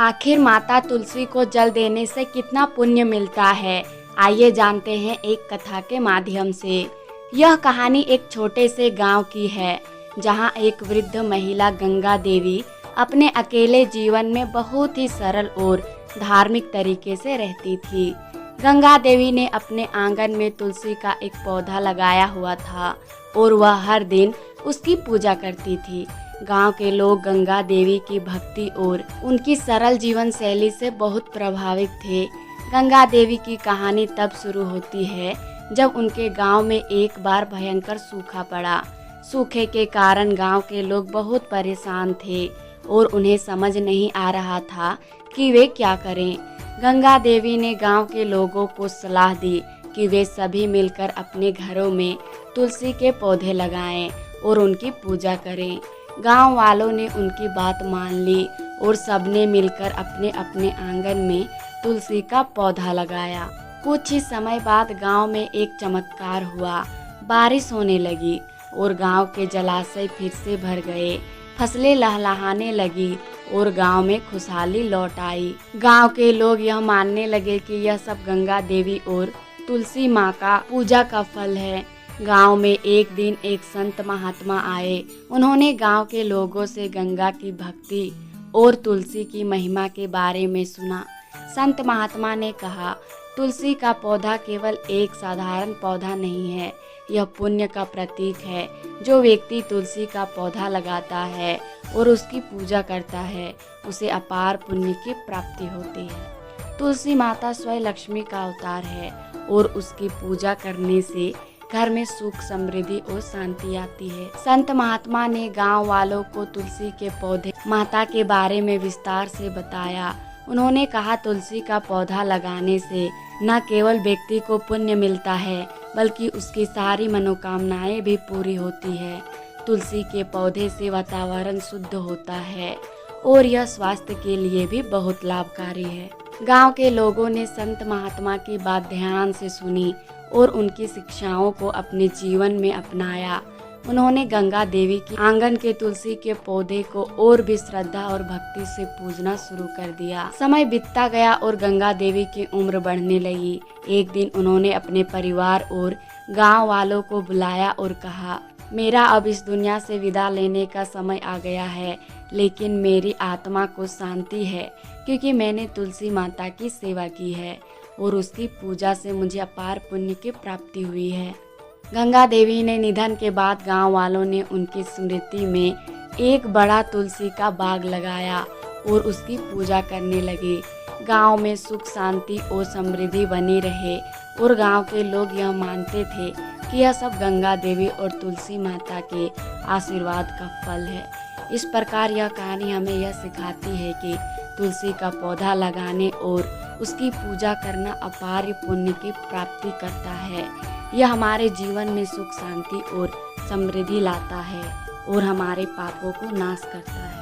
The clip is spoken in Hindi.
आखिर माता तुलसी को जल देने से कितना पुण्य मिलता है, आइए जानते हैं एक कथा के माध्यम से। यह कहानी एक छोटे से गांव की है, जहां एक वृद्ध महिला गंगा देवी अपने अकेले जीवन में बहुत ही सरल और धार्मिक तरीके से रहती थी। गंगा देवी ने अपने आंगन में तुलसी का एक पौधा लगाया हुआ था और वह हर दिन उसकी पूजा करती थी। गांव के लोग गंगा देवी की भक्ति और उनकी सरल जीवन शैली से बहुत प्रभावित थे। गंगा देवी की कहानी तब शुरू होती है जब उनके गांव में एक बार भयंकर सूखा पड़ा। सूखे के कारण गांव के लोग बहुत परेशान थे और उन्हें समझ नहीं आ रहा था कि वे क्या करें। गंगा देवी ने गांव के लोगों को सलाह दी कि वे सभी मिलकर अपने घरों में तुलसी के पौधे लगाएं और उनकी पूजा करें। गांव वालों ने उनकी बात मान ली और सबने मिलकर अपने अपने आंगन में तुलसी का पौधा लगाया। कुछ ही समय बाद गांव में एक चमत्कार हुआ। बारिश होने लगी और गांव के जलाशय फिर से भर गए। फसलें लहलहाने लगी और गांव में खुशहाली लौट आई। गांव के लोग यह मानने लगे कि यह सब गंगा देवी और तुलसी माँ का पूजा का फल है। गांव में एक दिन एक संत महात्मा आए। उन्होंने गांव के लोगों से गंगा की भक्ति और तुलसी की महिमा के बारे में सुना। संत महात्मा ने कहा, तुलसी का पौधा केवल एक साधारण पौधा नहीं है, यह पुण्य का प्रतीक है। जो व्यक्ति तुलसी का पौधा लगाता है और उसकी पूजा करता है, उसे अपार पुण्य की प्राप्ति होती है। तुलसी माता स्वयं लक्ष्मी का अवतार है और उसकी पूजा करने से घर में सुख, समृद्धि और शांति आती है। संत महात्मा ने गांव वालों को तुलसी के पौधे माता के बारे में विस्तार से बताया। उन्होंने कहा, तुलसी का पौधा लगाने से न केवल व्यक्ति को पुण्य मिलता है, बल्कि उसकी सारी मनोकामनाएं भी पूरी होती है। तुलसी के पौधे से वातावरण शुद्ध होता है और यह स्वास्थ्य के लिए भी बहुत लाभकारी है। गांव के लोगों ने संत महात्मा की बात ध्यान से सुनी और उनकी शिक्षाओं को अपने जीवन में अपनाया। उन्होंने गंगा देवी की आंगन के तुलसी के पौधे को और भी श्रद्धा और भक्ति से पूजना शुरू कर दिया। समय बीतता गया और गंगा देवी की उम्र बढ़ने लगी। एक दिन उन्होंने अपने परिवार और गांव वालों को बुलाया और कहा, मेरा अब इस दुनिया से विदा लेने का समय आ गया है, लेकिन मेरी आत्मा को शांति है क्योंकि मैंने तुलसी माता की सेवा की है और उसकी पूजा से मुझे अपार पुण्य की प्राप्ति हुई है। गंगा देवी ने निधन के बाद गांव वालों ने उनकी स्मृति में एक बड़ा तुलसी का बाग लगाया और उसकी पूजा करने लगे। गांव में सुख, शांति और समृद्धि बनी रहे और गांव के लोग यह मानते थे कि यह सब गंगा देवी और तुलसी माता के आशीर्वाद का फल है। इस प्रकार यह कहानी हमें यह सिखाती है कि तुलसी का पौधा लगाने और उसकी पूजा करना अपार पुण्य की प्राप्ति करता है। यह हमारे जीवन में सुख, शांति और समृद्धि लाता है और हमारे पापों को नाश करता है।